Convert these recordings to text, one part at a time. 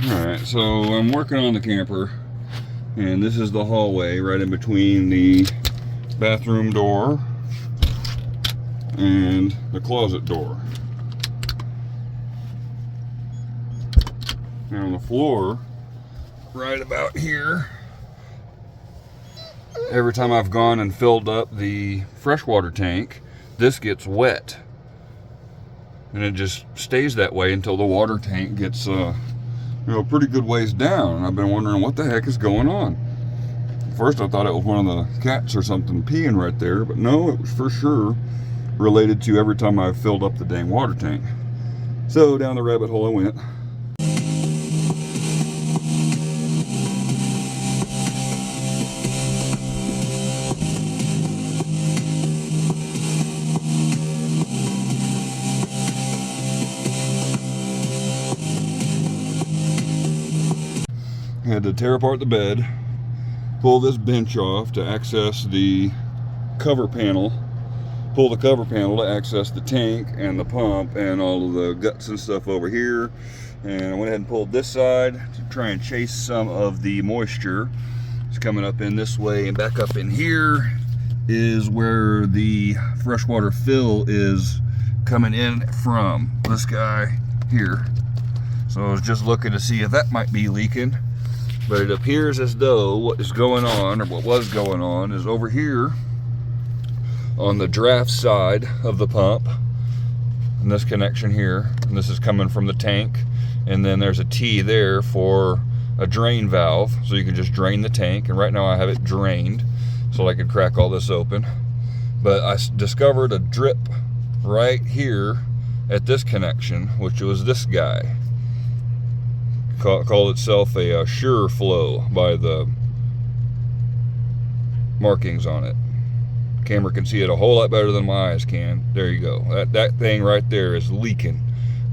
Alright, so I'm working on the camper, and this is the hallway right in between the bathroom door and the closet door. And on the floor, right about here, every time I've gone and filled up the freshwater tank, this gets wet. And it just stays that way until the water tank gets pretty good ways down. And I've been wondering what the heck is going on. First I thought it was one of the cats or something peeing right there, but no, it was for sure related to every time I filled up the dang water tank. So down the rabbit hole I went. I had to tear apart the bed, pull this bench off to access the cover panel, pull the cover panel to access the tank and the pump and all of the guts and stuff over here. And I went ahead and pulled this side to try and chase some of the moisture. It's coming up in this way, and back up in here is where the freshwater fill is coming in from, this guy here. So I was just looking to see if that might be leaking. But it appears as though what is going on, or what was going on, is over here on the draft side of the pump, and this connection here, and this is coming from the tank, and then there's a T there for a drain valve, so you can just drain the tank. And right now I have it drained, so I could crack all this open. But I discovered a drip right here at this connection, which was this guy. Called itself a sure flow by the markings on it. Camera can see it a whole lot better than my eyes can. There you go. That thing right there is leaking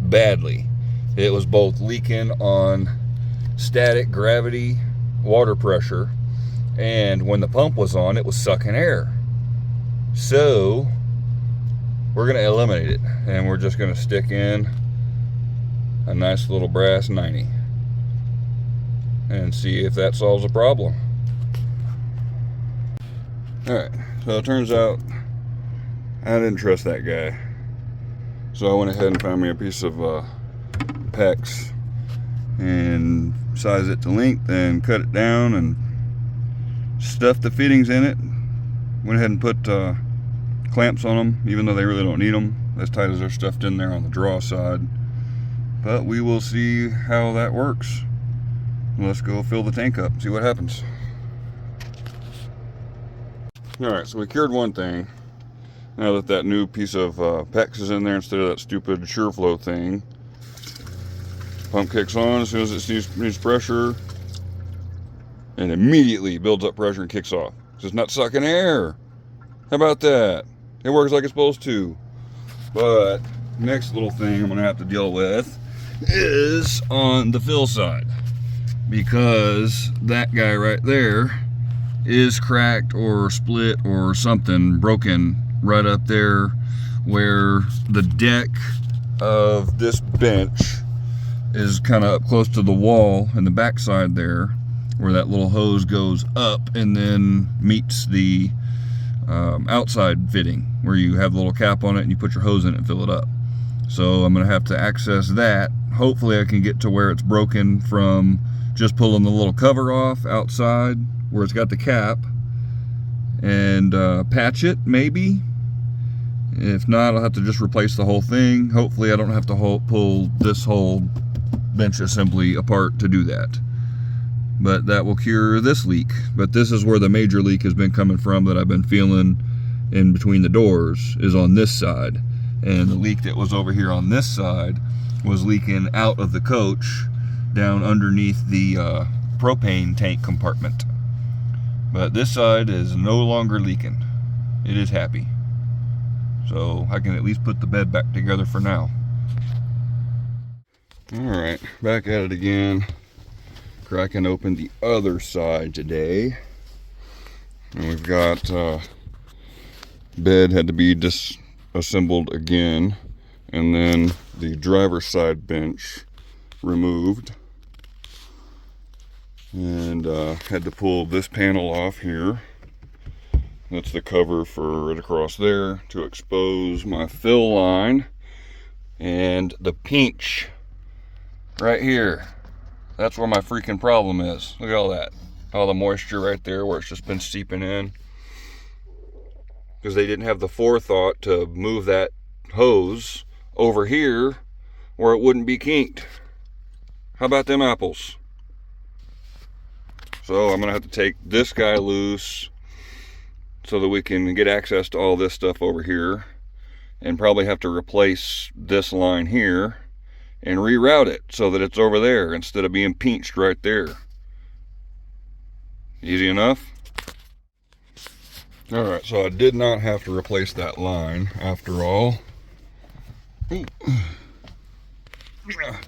badly. It was both leaking on static gravity water pressure, and when the pump was on, it was sucking air. So we're going to eliminate it, and we're just going to stick in a nice little brass 90 and see if that solves the problem. Alright, so it turns out I didn't trust that guy. So I went ahead and found me a piece of PEX and sized it to length and cut it down and stuffed the fittings in it. Went ahead and put clamps on them, even though they really don't need them, as tight as they're stuffed in there on the draw side. But we will see how that works. Let's go fill the tank up and see what happens. Alright, so we cured one thing. Now that that new piece of PEX is in there instead of that stupid SureFlow thing. Pump kicks on as soon as it needs pressure, and immediately builds up pressure and kicks off. It's just not sucking air. How about that? It works like it's supposed to. But next little thing I'm going to have to deal with is on the fill side, because that guy right there is cracked or split or something broken right up there where the deck of this bench is kind of up close to the wall in the back side there, where that little hose goes up and then meets the outside fitting where you have the little cap on it and you put your hose in it and fill it up. So I'm going to have to access that. Hopefully I can get to where it's broken from just pulling the little cover off outside where it's got the cap and patch it, maybe. If not, I'll have to just replace the whole thing. Hopefully I don't have to pull this whole bench assembly apart to do that. But that will cure this leak. But this is where the major leak has been coming from that I've been feeling in between the doors, is on this side. And the leak that was over here on this side was leaking out of the coach down underneath the propane tank compartment. But this side is no longer leaking. It is happy. So I can at least put the bed back together for now. Alright, back at it again. Cracking open the other side today. And we've got bed had to be disassembled again. And then the driver's side bench removed. And had to pull this panel off here. That's the cover for right across there to expose my fill line. And the pinch right here, that's where my freaking problem is. Look at all that, all the moisture right there where it's just been seeping in, because they didn't have the forethought to move that hose over here where it wouldn't be kinked. How about them apples? So I'm gonna have to take this guy loose so that we can get access to all this stuff over here, and probably have to replace this line here and reroute it so that it's over there instead of being pinched right there. Easy enough? Alright, so I did not have to replace that line after all.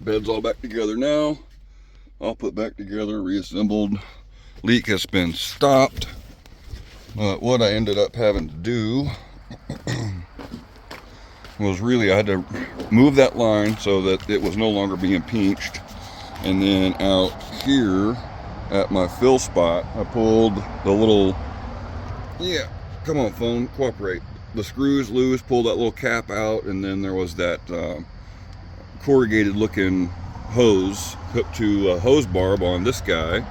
Bed's all back together now. All put back together, reassembled. Leak has been stopped. But what I ended up having to do was really I had to move that line so that it was no longer being pinched. And then out here at my fill spot, I pulled the little, yeah, come on phone, cooperate. The screws loose, pulled that little cap out, and then there was that corrugated looking hose hooked to a hose barb on this guy.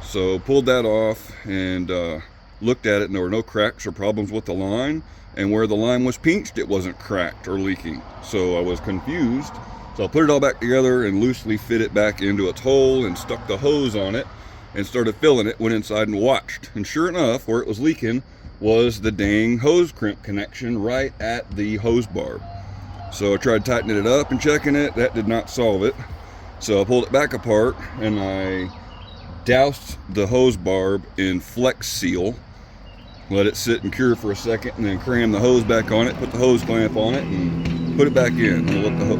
So pulled that off and looked at it, and there were no cracks or problems with the line, and where the line was pinched it wasn't cracked or leaking. So I was confused, so I put it all back together and loosely fit it back into its hole and stuck the hose on it and started filling it. Went inside and watched, and sure enough, where it was leaking was the dang hose crimp connection right at the hose barb. So I tried tightening it up and checking it. That did not solve it. So I pulled it back apart and I doused the hose barb in Flex Seal, let it sit and cure for a second, and then cram the hose back on it, put the hose clamp on it, and put it back in. And let the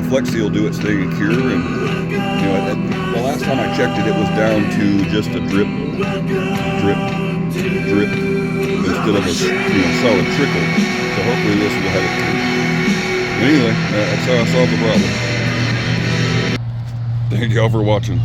Flex Seal do its thing and cure. And you know, the last time I checked it, it was down to just a drip, instead of a solid trickle. So hopefully this will have it cure. Anyway, that's how I solved the problem. Thank y'all for watching.